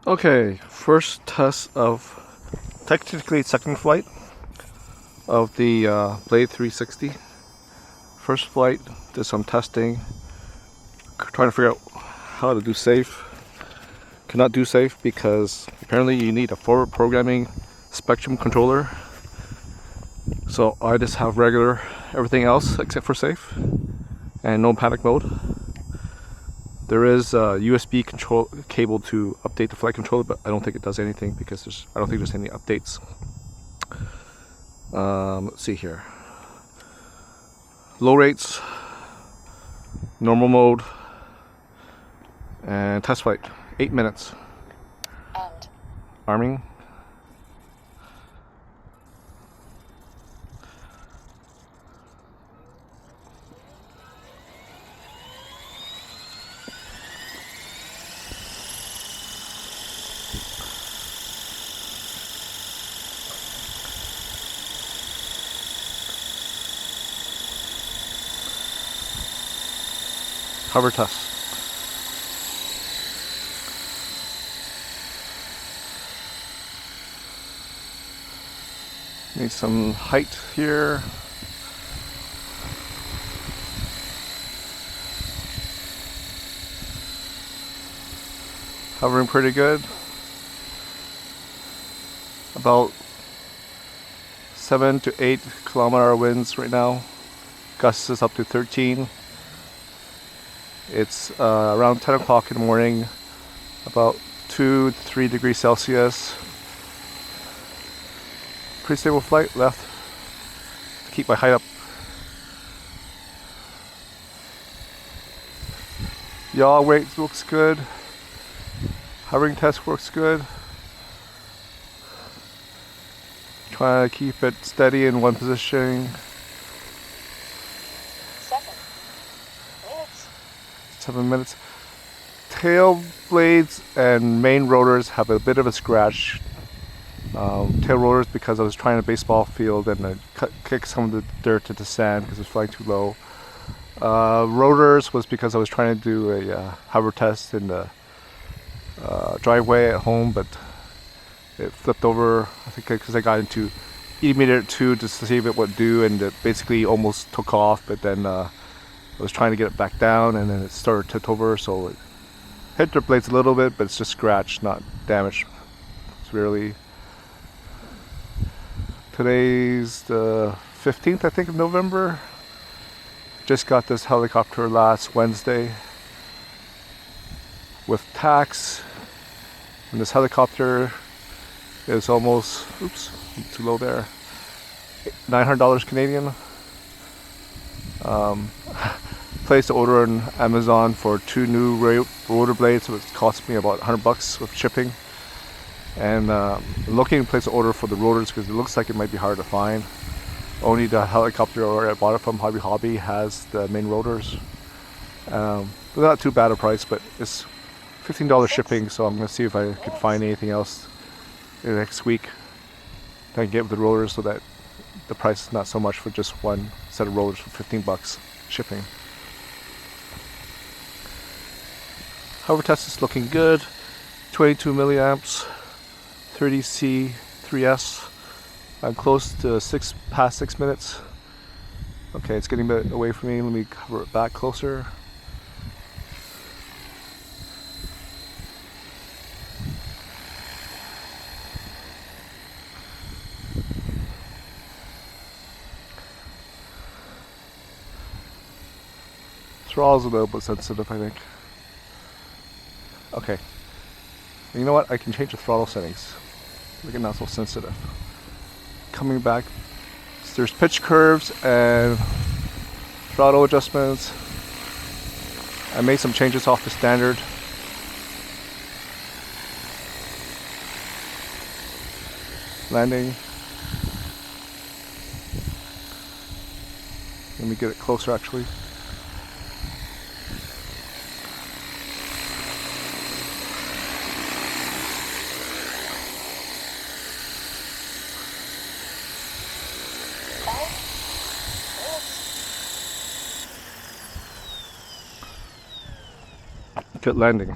Okay, first test of, technically second flight of the Blade 360. First flight, did some testing, trying to figure out how to do safe. Cannot do safe because apparently you need a forward programming Spektrum controller. So I just have regular everything else except for safe and no panic mode. There is a USB control cable to update the flight controller, but I don't think it does anything because I don't think there's any updates. Let's see here. Low rates, normal mode, and test flight. 8 minutes. And Arming. Hover test. Need some height here. Hovering pretty good. About 7 to 8 kilometer winds right now. Gusts is up to 13. It's around 10 o'clock in the morning. About 2 to 3 degrees Celsius. Pretty stable flight. Left to keep my height up. Yaw weight looks good. Hovering test works good. Trying to keep it steady in one position. 7 minutes. Tail blades and main rotors have a bit of a scratch. Tail rotors because I was trying a baseball field and I kicked some of the dirt into sand because it was flying too low. Rotors was because I was trying to do a hover test in the driveway at home, but it flipped over, I think because I got into E-meter 2 just to see if it would do, and it basically almost took off, but then I was trying to get it back down and then it started to tip over, so it hit the blades a little bit, but it's just scratched, not damaged severely. Today's the 15th, I think, of November. Just got this helicopter last Wednesday with tax, and this helicopter is almost, oops, I'm too low there, $900 Canadian. Placed the order on Amazon for 2 new rotor blades, so it cost me about $100 with shipping. And looking to place an order for the rotors because it looks like it might be hard to find. Only the helicopter where I bought it from, Hobby Hobby, has the main rotors. They're not too bad a price, but it's $15 shipping, so I'm going to see if I can find anything else in the next week that I can get with the rotors so that the price is not so much for just one set of rotors for $15 shipping. Hover test is looking good. 22 milliamps, 30C 3S. I'm close to past 6 minutes. Okay, it's getting a bit away from me. Let me cover it back closer. Throttle's a little bit sensitive, I think. Okay. You know what? I can change the throttle settings. Make it not so sensitive. Coming back, there's pitch curves and throttle adjustments. I made some changes off the standard. Landing. Let me get it closer actually. Good landing.